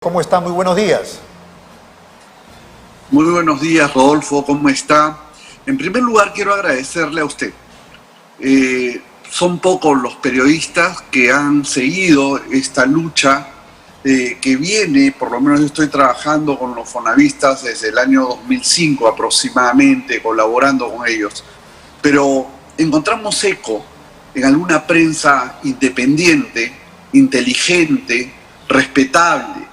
¿Cómo está? Muy buenos días. Muy buenos días, Rodolfo, ¿cómo está? En primer lugar, quiero agradecerle a usted. Son pocos los periodistas que han seguido esta lucha que viene, por lo menos yo estoy trabajando con los fonavistas desde el año 2005 aproximadamente, colaborando con ellos. Pero encontramos eco en alguna prensa independiente, inteligente, respetable.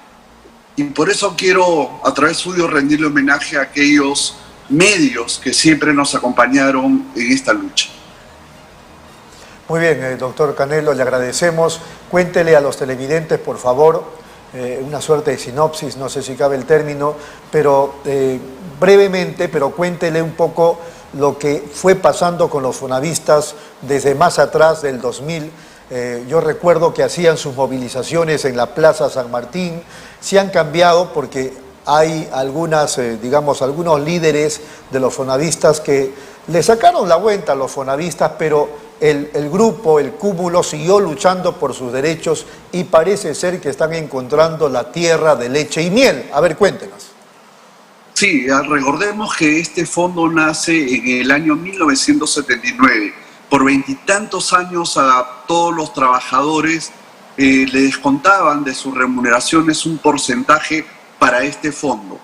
Y por eso quiero, a través suyo, rendirle homenaje a aquellos medios que siempre nos acompañaron en esta lucha. Muy bien, doctor Canelo, le agradecemos. Cuéntele a los televidentes, por favor, una suerte de sinopsis, no sé si cabe el término, pero brevemente, pero cuéntele un poco lo que fue pasando con los fonavistas desde más atrás del 2000. Yo recuerdo que hacían sus movilizaciones en la Plaza San Martín. Sí han cambiado porque hay algunos líderes de los fonavistas que le sacaron la vuelta a los fonavistas, pero el grupo, el cúmulo, siguió luchando por sus derechos y parece ser que están encontrando la tierra de leche y miel. A ver, cuéntenos. Sí, recordemos que este fondo nace en el año 1979. Por 20 y tantos años a todos los trabajadores le descontaban de sus remuneraciones un porcentaje para este fondo.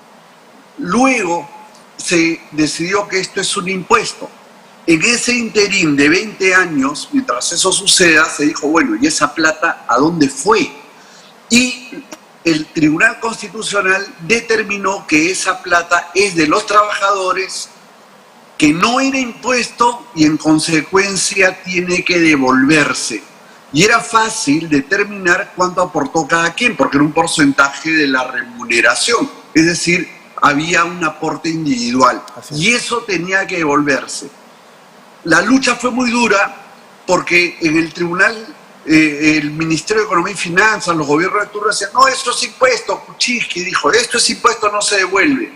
Luego se decidió que esto es un impuesto. En ese interín de 20 años, mientras eso suceda, se dijo, bueno, ¿y esa plata a dónde fue? Y el Tribunal Constitucional determinó que esa plata es de los trabajadores, que no era impuesto y en consecuencia tiene que devolverse. Y era fácil determinar cuánto aportó cada quien, porque era un porcentaje de la remuneración, es decir, había un aporte individual y eso tenía que devolverse. La lucha fue muy dura porque en el tribunal, el Ministerio de Economía y Finanzas, los gobiernos de turno decían, no, esto es impuesto. Kuczynski dijo, esto es impuesto, no se devuelve.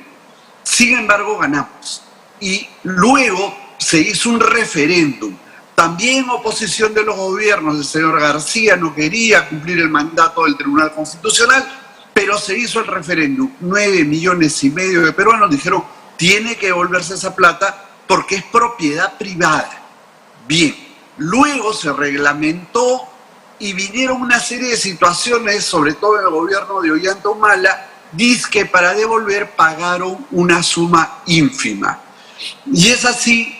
Sin embargo, ganamos. Y luego se hizo un referéndum. También oposición de los gobiernos, el señor García no quería cumplir el mandato del Tribunal Constitucional, pero se hizo el referéndum. 9,5 millones de peruanos dijeron, tiene que devolverse esa plata porque es propiedad privada. Bien, luego se reglamentó y vinieron una serie de situaciones, sobre todo en el gobierno de Ollanta Humala, dizque para devolver pagaron una suma ínfima. Y es así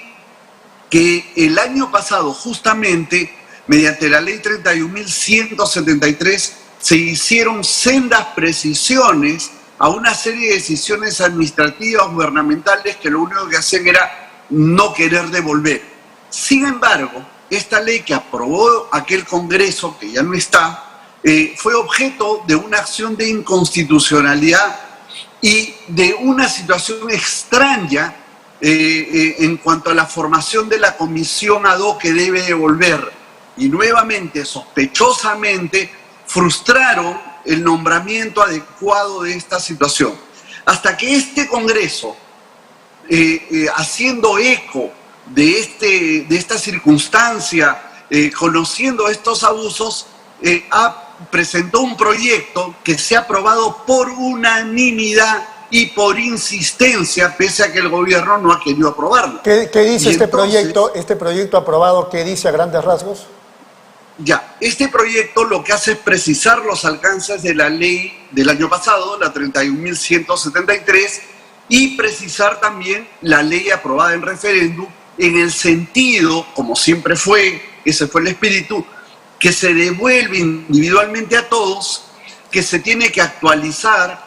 que el año pasado, justamente, mediante la ley 31.173, se hicieron sendas precisiones a una serie de decisiones administrativas gubernamentales que lo único que hacían era no querer devolver. Sin embargo, esta ley que aprobó aquel Congreso, que ya no está, fue objeto de una acción de inconstitucionalidad y de una situación extraña en cuanto a la formación de la comisión ad hoc que debe devolver. Y nuevamente, sospechosamente, frustraron el nombramiento adecuado de esta situación. Hasta que este Congreso, haciendo eco de esta circunstancia, conociendo estos abusos, presentó un proyecto que se ha aprobado por unanimidad y por insistencia, pese a que el gobierno no ha querido aprobarlo. ¿Qué dice este proyecto aprobado? ¿Qué dice a grandes rasgos? Ya, este proyecto lo que hace es precisar los alcances de la ley del año pasado, la 31.173, y precisar también la ley aprobada en referéndum en el sentido, como siempre fue, ese fue el espíritu, que se devuelve individualmente a todos, que se tiene que actualizar,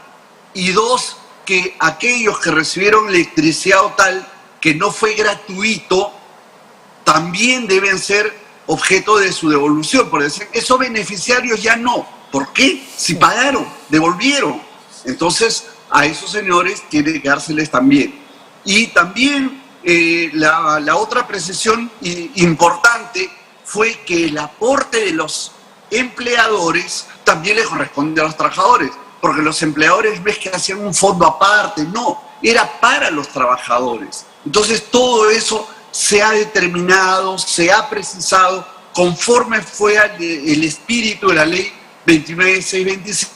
y dos, que aquellos que recibieron electricidad o tal, que no fue gratuito, también deben ser objeto de su devolución. Por decir, esos beneficiarios ya no. ¿Por qué? Si pagaron, devolvieron. Entonces, a esos señores tiene que dárseles también. Y también la otra precisión importante fue que el aporte de los empleadores también le corresponde a los trabajadores, porque los empleadores ves que hacían un fondo aparte, no, era para los trabajadores. Entonces todo eso se ha determinado, se ha precisado conforme fue el espíritu de la ley 29.625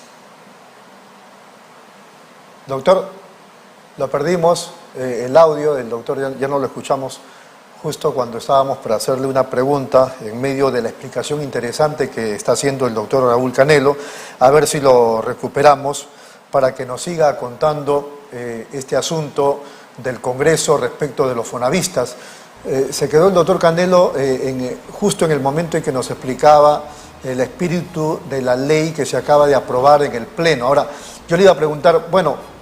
Doctor, lo perdimos, el audio del doctor ya no lo escuchamos justo cuando estábamos para hacerle una pregunta en medio de la explicación interesante que está haciendo el doctor Raúl Canelo, a ver si lo recuperamos para que nos siga contando este asunto del Congreso respecto de los fonavistas. Se quedó el doctor Canelo justo en el momento en que nos explicaba el espíritu de la ley que se acaba de aprobar en el Pleno. Ahora, yo le iba a preguntar, bueno,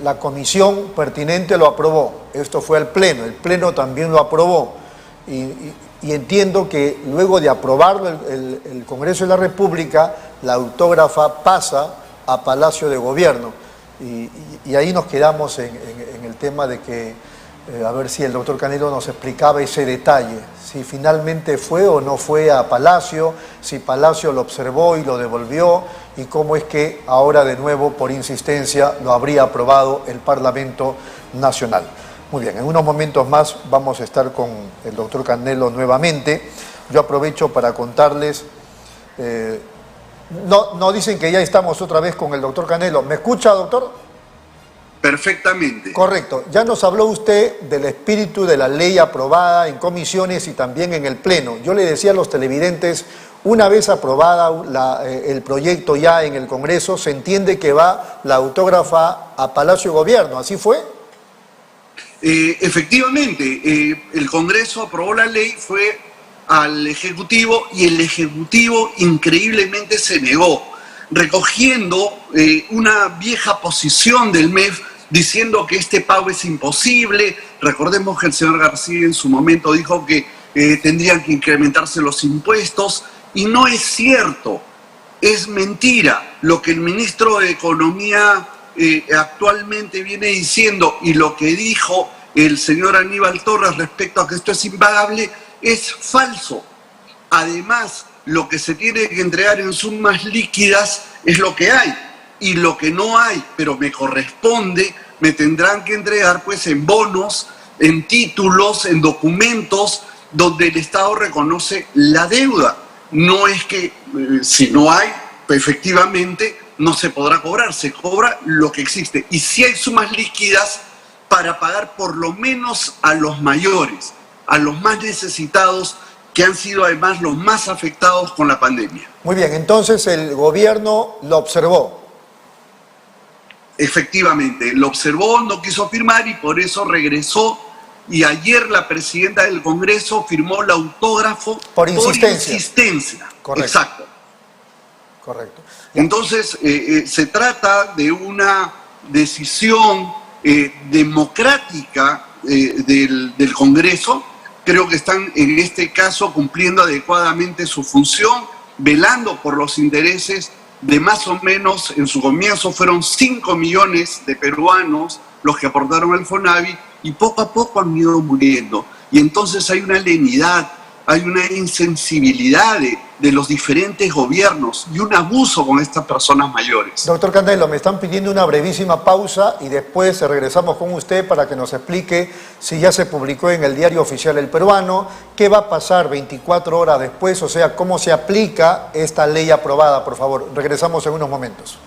la comisión pertinente lo aprobó, esto fue al Pleno, el Pleno también lo aprobó, y entiendo que luego de aprobarlo el Congreso de la República, la autógrafa pasa a Palacio de Gobierno, y ahí nos quedamos en el tema de que, a ver si el doctor Canelo nos explicaba ese detalle, si finalmente fue o no fue a Palacio, si Palacio lo observó y lo devolvió, y cómo es que ahora de nuevo, por insistencia, lo habría aprobado el Parlamento Nacional. Muy bien, en unos momentos más vamos a estar con el doctor Canelo nuevamente. Yo aprovecho para contarles, no dicen que ya estamos otra vez con el doctor Canelo. ¿Me escucha, doctor? Perfectamente. Correcto. Ya nos habló usted del espíritu de la ley aprobada en comisiones y también en el Pleno. Yo le decía a los televidentes, una vez aprobada el proyecto ya en el Congreso, se entiende que va la autógrafa a Palacio de Gobierno. ¿Así fue? Efectivamente, el Congreso aprobó la ley, fue al Ejecutivo y el Ejecutivo increíblemente se negó, recogiendo una vieja posición del MEF diciendo que este pago es imposible. Recordemos que el señor García en su momento dijo que tendrían que incrementarse los impuestos, y no es cierto, es mentira lo que el ministro de Economía actualmente viene diciendo, y lo que dijo el señor Aníbal Torres respecto a que esto es impagable es falso. Además, lo que se tiene que entregar en sumas líquidas es lo que hay, y lo que no hay, pero me corresponde, me tendrán que entregar pues en bonos, en títulos, en documentos donde el Estado reconoce la deuda. No es que si no hay, efectivamente no se podrá cobrar, se cobra lo que existe. Y si hay sumas líquidas para pagar por lo menos a los mayores, a los más necesitados, que han sido además los más afectados con la pandemia. Muy bien, entonces el gobierno lo observó. Efectivamente, lo observó, no quiso firmar y por eso regresó, y ayer la presidenta del Congreso firmó el autógrafo por insistencia. Por insistencia. Correcto. Exacto. Correcto. Entonces, se trata de una decisión democrática del Congreso. Creo que están en este caso cumpliendo adecuadamente su función, velando por los intereses de más o menos, en su comienzo fueron 5 millones de peruanos los que aportaron al FONAVI, y poco a poco han ido muriendo. Y entonces hay una lenidad, hay una insensibilidad de los diferentes gobiernos y un abuso con estas personas mayores. Doctor Canelo, me están pidiendo una brevísima pausa y después regresamos con usted para que nos explique si ya se publicó en el Diario Oficial El Peruano, qué va a pasar 24 horas después, o sea, cómo se aplica esta ley aprobada, por favor. Regresamos en unos momentos.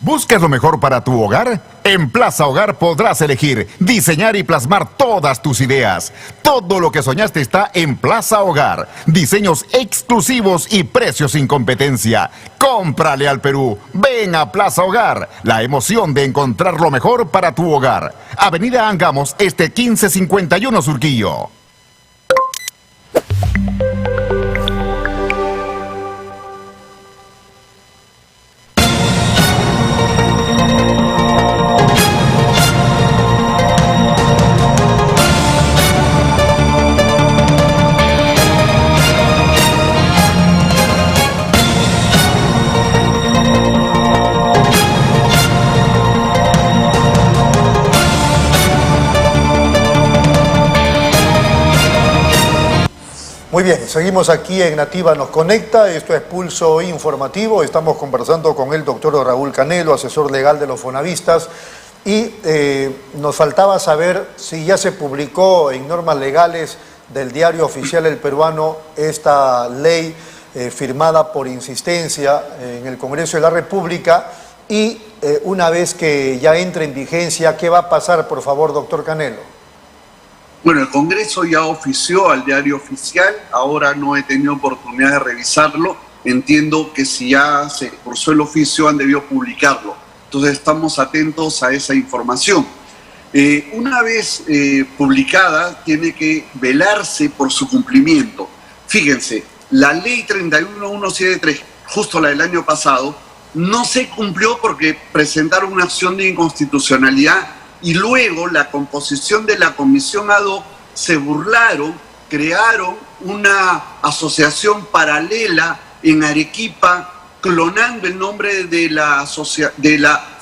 ¿Buscas lo mejor para tu hogar? En Plaza Hogar podrás elegir, diseñar y plasmar todas tus ideas. Todo lo que soñaste está en Plaza Hogar. Diseños exclusivos y precios sin competencia. ¡Cómprale al Perú! Ven a Plaza Hogar. La emoción de encontrar lo mejor para tu hogar. Avenida Angamos, 1551 Surquillo. Muy bien, seguimos aquí en Nativa Nos Conecta, esto es Pulso Informativo, estamos conversando con el doctor Raúl Canelo, asesor legal de los Fonavistas, y nos faltaba saber si ya se publicó en normas legales del Diario Oficial El Peruano esta ley firmada por insistencia en el Congreso de la República, y una vez que ya entre en vigencia, ¿qué va a pasar, por favor, doctor Canelo? Bueno, el Congreso ya ofició al Diario Oficial, ahora no he tenido oportunidad de revisarlo, entiendo que si ya se cursó el oficio han debido publicarlo, entonces estamos atentos a esa información. Una vez publicada, tiene que velarse por su cumplimiento. Fíjense, la ley 31173, justo la del año pasado, no se cumplió porque presentaron una acción de inconstitucionalidad y luego la composición de la comisión ad hoc se burlaron, crearon una asociación paralela en Arequipa, clonando el nombre de la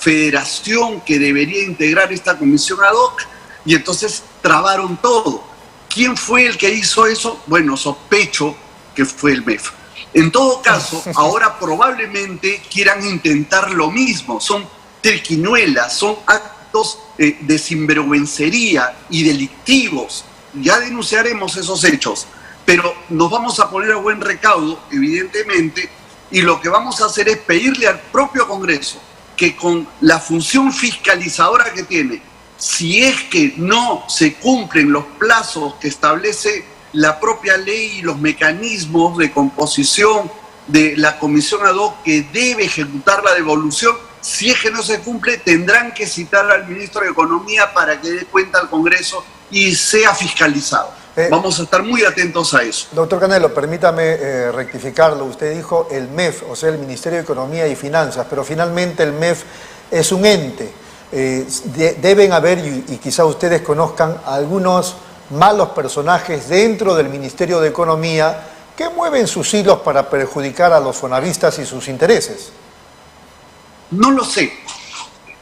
federación que debería integrar esta comisión ad hoc, y entonces trabaron todo. ¿Quién fue el que hizo eso? Bueno, sospecho que fue el MEF. En todo caso, ahora probablemente quieran intentar lo mismo. Son triquiñuelas, son actos de sinvergüencería y delictivos. Ya denunciaremos esos hechos, pero nos vamos a poner a buen recaudo, evidentemente, y lo que vamos a hacer es pedirle al propio Congreso que con la función fiscalizadora que tiene, si es que no se cumplen los plazos que establece la propia ley y los mecanismos de composición de la comisión ad hoc que debe ejecutar la devolución, si es que no se cumple, tendrán que citar al ministro de Economía para que dé cuenta al Congreso y sea fiscalizado. Vamos a estar muy atentos a eso. Doctor Canelo, permítame rectificarlo. Usted dijo el MEF, o sea, el Ministerio de Economía y Finanzas, pero finalmente el MEF es un ente. Deben haber, y quizá ustedes conozcan, algunos malos personajes dentro del Ministerio de Economía que mueven sus hilos para perjudicar a los fonavistas y sus intereses. No lo sé.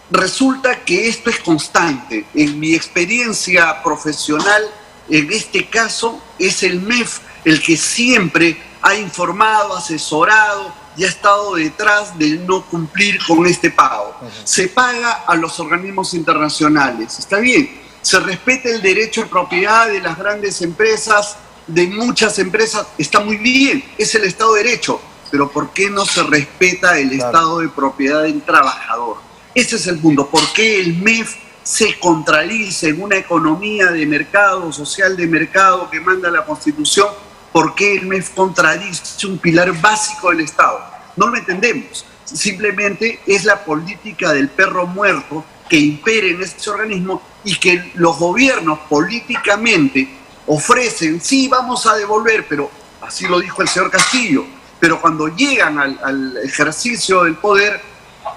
Resulta que esto es constante. En mi experiencia profesional, en este caso, es el MEF el que siempre ha informado, asesorado y ha estado detrás del no cumplir con este pago. Se paga a los organismos internacionales, está bien. Se respeta el derecho de propiedad de las grandes empresas, de muchas empresas, está muy bien, es el Estado de Derecho. Pero ¿por qué no se respeta el estado de propiedad del trabajador? Ese es el punto. ¿Por qué el MEF se contradice en una economía de mercado, social de mercado que manda la Constitución? ¿Por qué el MEF contradice un pilar básico del Estado? No lo entendemos. Simplemente es la política del perro muerto que impere en este organismo y que los gobiernos políticamente ofrecen, sí, vamos a devolver, pero así lo dijo el señor Castillo. Pero cuando llegan al ejercicio del poder,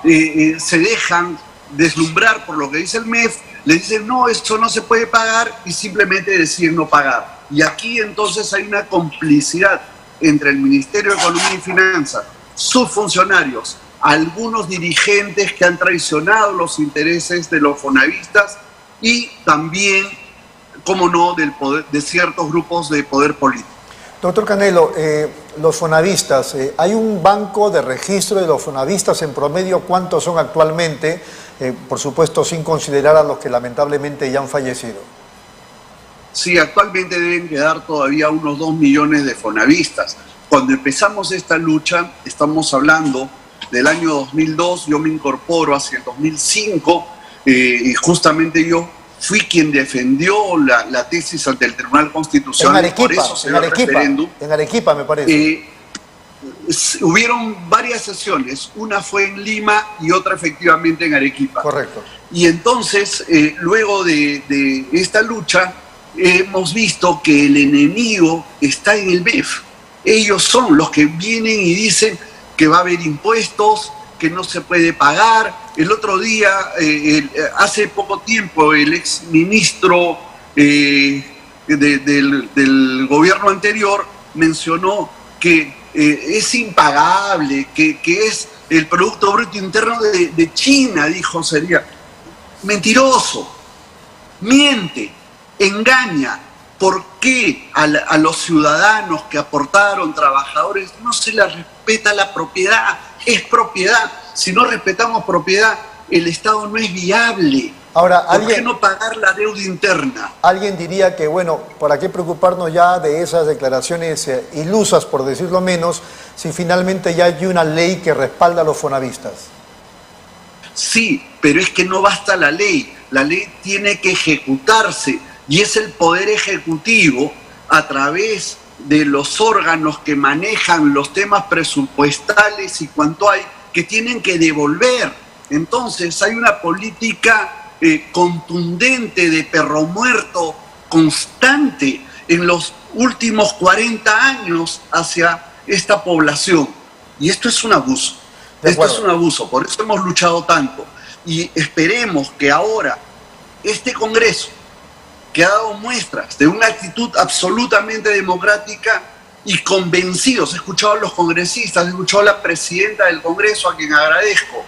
se dejan deslumbrar por lo que dice el MEF, le dicen, no, esto no se puede pagar, y simplemente deciden no pagar. Y aquí entonces hay una complicidad entre el Ministerio de Economía y Finanzas, sus funcionarios, algunos dirigentes que han traicionado los intereses de los fonavistas y también, como no, del poder, de ciertos grupos de poder político. Doctor Canelo, los fonavistas, ¿hay un banco de registro de los fonavistas en promedio? ¿Cuántos son actualmente? Por supuesto, sin considerar a los que lamentablemente ya han fallecido. Sí, actualmente deben quedar todavía unos 2 millones de fonavistas. Cuando empezamos esta lucha, estamos hablando del año 2002, yo me incorporo hacia el 2005, y justamente yo fui quien defendió la tesis ante el Tribunal Constitucional. En Arequipa, por eso se dio el referéndum. En Arequipa, me parece. Hubieron varias sesiones, una fue en Lima y otra efectivamente en Arequipa. Correcto. Y entonces, luego de esta lucha, hemos visto que el enemigo está en el MEF. Ellos son los que vienen y dicen que va a haber impuestos, que no se puede pagar. El otro día, hace poco tiempo, el ex ministro del gobierno anterior mencionó que es impagable, que es el Producto Bruto Interno de China, dijo, sería mentiroso, miente, engaña. ¿Por qué a los ciudadanos que aportaron, trabajadores, no se les respeta la propiedad? Es propiedad. Si no respetamos propiedad, el Estado no es viable. Ahora, ¿por qué no pagar la deuda interna? Alguien diría que, bueno, ¿para qué preocuparnos ya de esas declaraciones ilusas, por decirlo menos, si finalmente ya hay una ley que respalda a los fonavistas? Sí, pero es que no basta la ley tiene que ejecutarse, y es el Poder Ejecutivo, a través de los órganos que manejan los temas presupuestales y cuanto hay, que tienen que devolver. Entonces hay una política contundente de perro muerto constante en los últimos 40 años hacia esta población. Y esto es un abuso. Esto es un abuso. Por eso hemos luchado tanto. Y esperemos que ahora este Congreso, que ha dado muestras de una actitud absolutamente democrática y convencidos, he escuchado a los congresistas, he escuchado a la presidenta del Congreso, a quien agradezco,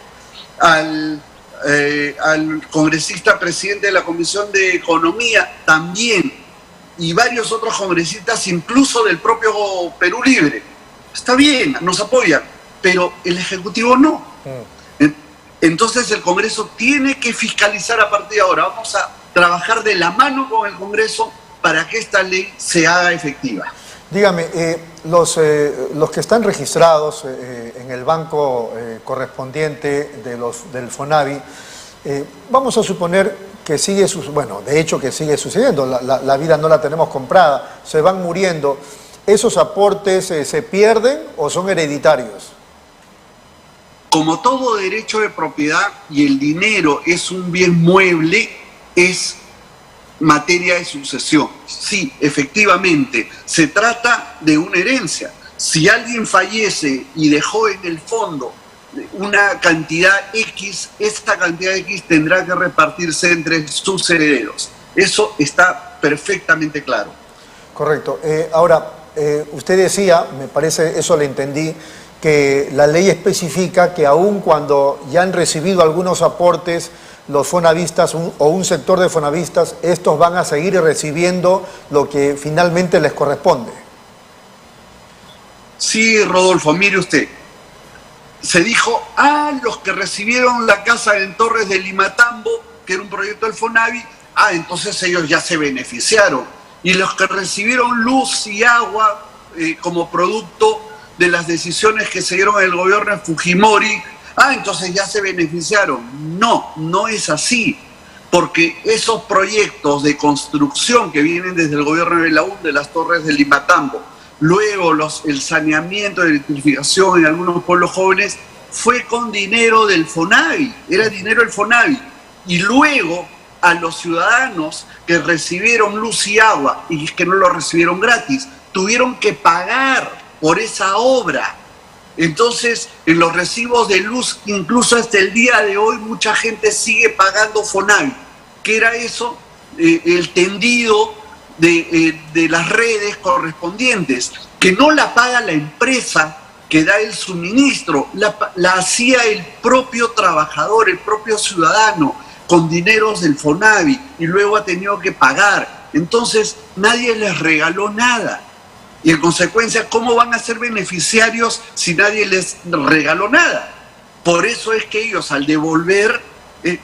al congresista presidente de la Comisión de Economía también, y varios otros congresistas, incluso del propio Perú Libre. Está bien, nos apoyan, pero el Ejecutivo no. Entonces el Congreso tiene que fiscalizar a partir de ahora. Vamos a trabajar de la mano con el Congreso para que esta ley se haga efectiva. Dígame, los que están registrados en el banco correspondiente del FONAVI, vamos a suponer que sigue, bueno, de hecho que sigue sucediendo, la vida no la tenemos comprada, se van muriendo. ¿Esos aportes se pierden o son hereditarios? Como todo derecho de propiedad y el dinero es un bien mueble, es materia de sucesión. Sí, efectivamente, se trata de una herencia. Si alguien fallece y dejó en el fondo una cantidad X, esta cantidad X tendrá que repartirse entre sus herederos. Eso está perfectamente claro. Correcto. Ahora, usted decía, me parece, eso le entendí, que la ley especifica que aun cuando ya han recibido algunos aportes los fonavistas o un sector de fonavistas, estos van a seguir recibiendo lo que finalmente les corresponde. Sí, Rodolfo, mire usted, se dijo, los que recibieron la casa en Torres de Limatambo, que era un proyecto del FONAVI, entonces ellos ya se beneficiaron. Y los que recibieron luz y agua como producto de las decisiones que se dieron en el gobierno de Fujimori, entonces ya se beneficiaron. No, no es así, porque esos proyectos de construcción que vienen desde el gobierno de Belaúnde, de las Torres de Limatambo, luego el saneamiento de electrificación en algunos pueblos jóvenes, fue con dinero del FONAVI, era dinero del FONAVI. Y luego a los ciudadanos que recibieron luz y agua, y es que no lo recibieron gratis, tuvieron que pagar por esa obra. Entonces, en los recibos de luz, incluso hasta el día de hoy, mucha gente sigue pagando FONAVI. ¿Qué era eso? El tendido de las redes correspondientes, que no la paga la empresa que da el suministro, la hacía el propio trabajador, el propio ciudadano, con dineros del FONAVI, y luego ha tenido que pagar. Entonces, nadie les regaló nada. Y en consecuencia, ¿cómo van a ser beneficiarios si nadie les regaló nada? Por eso es que ellos, al devolver,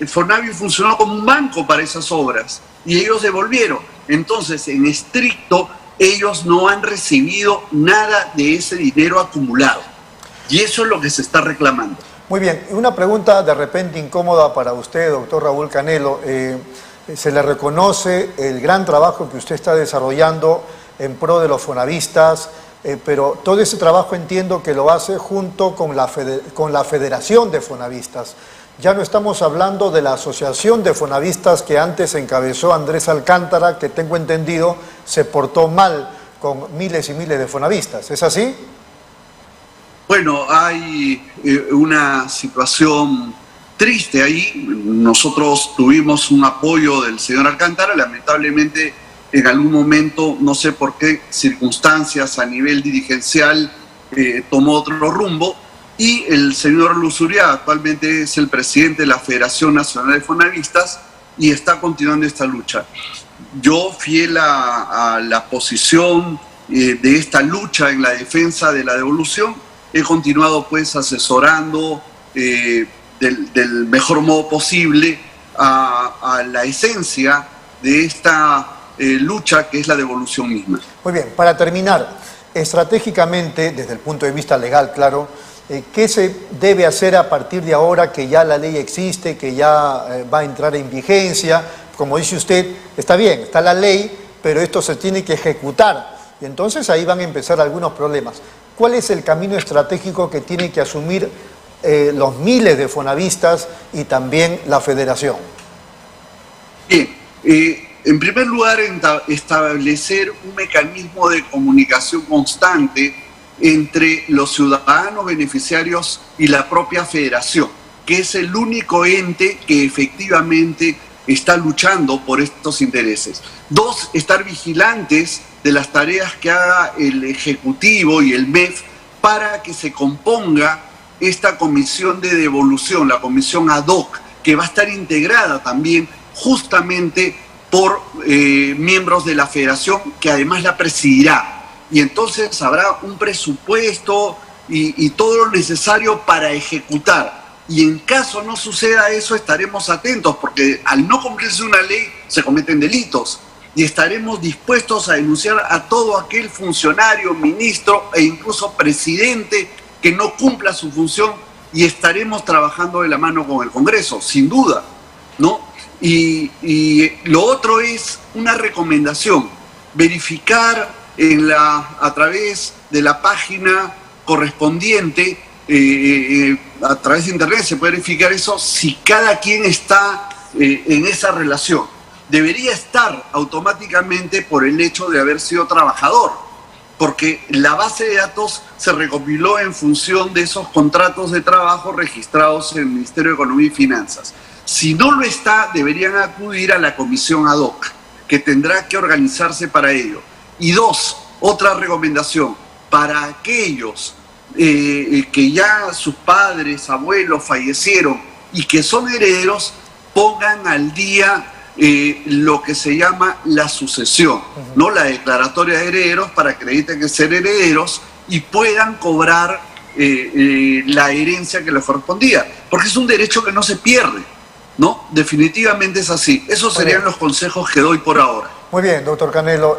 FONAVI funcionó como un banco para esas obras, y ellos devolvieron. Entonces, en estricto, ellos no han recibido nada de ese dinero acumulado. Y eso es lo que se está reclamando. Muy bien, una pregunta de repente incómoda para usted, doctor Raúl Canelo. Se le reconoce el gran trabajo que usted está desarrollando en pro de los fonavistas, pero todo ese trabajo entiendo que lo hace junto con la Federación de Fonavistas. Ya no estamos hablando de la Asociación de Fonavistas que antes encabezó Andrés Alcántara, que tengo entendido se portó mal con miles y miles de fonavistas. ¿Es así? Bueno, hay una situación triste ahí. Nosotros tuvimos un apoyo del señor Alcántara, lamentablemente en algún momento, no sé por qué circunstancias a nivel dirigencial, tomó otro rumbo, y el señor Luzuriaga actualmente es el presidente de la Federación Nacional de Fonavistas y está continuando esta lucha. yo, fiel a la posición de esta lucha en la defensa de la devolución, he continuado pues asesorando del mejor modo posible a la esencia de esta lucha, que es la devolución misma. Muy bien, para terminar, estratégicamente, desde el punto de vista legal, claro, ¿qué se debe hacer a partir de ahora que ya la ley existe, que ya va a entrar en vigencia? Como dice usted, está bien, está la ley, pero esto se tiene que ejecutar. Y entonces ahí van a empezar algunos problemas. ¿Cuál es el camino estratégico que tiene que asumir los miles de fonavistas y también la federación? Bien, en primer lugar, establecer un mecanismo de comunicación constante entre los ciudadanos beneficiarios y la propia federación, que es el único ente que efectivamente está luchando por estos intereses. Dos, estar vigilantes de las tareas que haga el Ejecutivo y el MEF para que se componga esta comisión de devolución, la comisión ad hoc, que va a estar integrada también justamente por miembros de la federación, que además la presidirá. Y entonces habrá un presupuesto y todo lo necesario para ejecutar. Y en caso no suceda eso, estaremos atentos, porque al no cumplirse una ley se cometen delitos. Y estaremos dispuestos a denunciar a todo aquel funcionario, ministro e incluso presidente que no cumpla su función, y estaremos trabajando de la mano con el Congreso, sin duda, ¿no? Y lo otro es una recomendación: verificar a través de la página correspondiente, a través de internet se puede verificar eso, si cada quien está en esa relación. Debería estar automáticamente por el hecho de haber sido trabajador, porque la base de datos se recopiló en función de esos contratos de trabajo registrados en el Ministerio de Economía y Finanzas. Si no lo está, deberían acudir a la comisión ad hoc, que tendrá que organizarse para ello. Y dos, otra recomendación, para aquellos que ya sus padres, abuelos fallecieron y que son herederos, pongan al día lo que se llama la sucesión, ¿no? La declaratoria de herederos, para que acrediten que ser herederos y puedan cobrar la herencia que les correspondía, porque es un derecho que no se pierde, ¿no? Definitivamente es así. Esos serían los consejos que doy por ahora. Muy bien, doctor Canelo.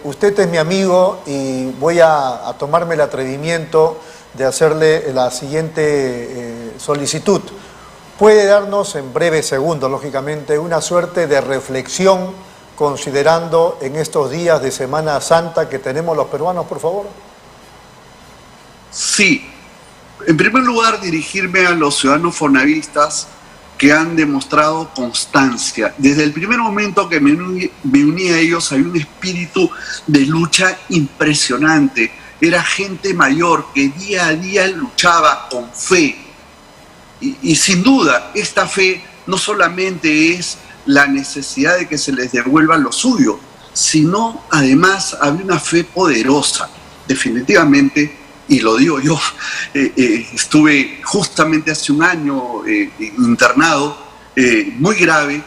Usted es mi amigo y voy a tomarme el atrevimiento de hacerle la siguiente solicitud. ¿Puede darnos en breves segundos, lógicamente, una suerte de reflexión considerando en estos días de Semana Santa que tenemos los peruanos, por favor? Sí. En primer lugar, dirigirme a los ciudadanos fonavistas que han demostrado constancia. Desde el primer momento que me uní a ellos, había un espíritu de lucha impresionante. Era gente mayor que día a día luchaba con fe. Y sin duda, esta fe no solamente es la necesidad de que se les devuelva lo suyo, sino además había una fe poderosa. Definitivamente, y lo digo yo, estuve justamente hace un año internado, muy grave,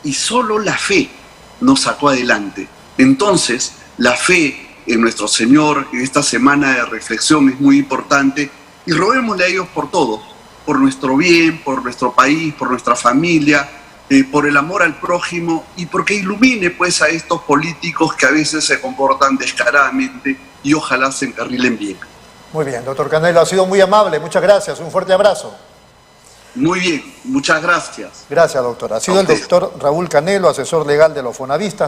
y solo la fe nos sacó adelante. Entonces, la fe en nuestro Señor en esta semana de reflexión es muy importante, y roguémosle a ellos por todo, por nuestro bien, por nuestro país, por nuestra familia, por el amor al prójimo, y porque ilumine pues a estos políticos que a veces se comportan descaradamente y ojalá se encarrilen bien. Muy bien, doctor Canelo, ha sido muy amable, muchas gracias, un fuerte abrazo. Muy bien, muchas gracias. Gracias, doctor. Ha sido el doctor Raúl Canelo, asesor legal de los fonavistas.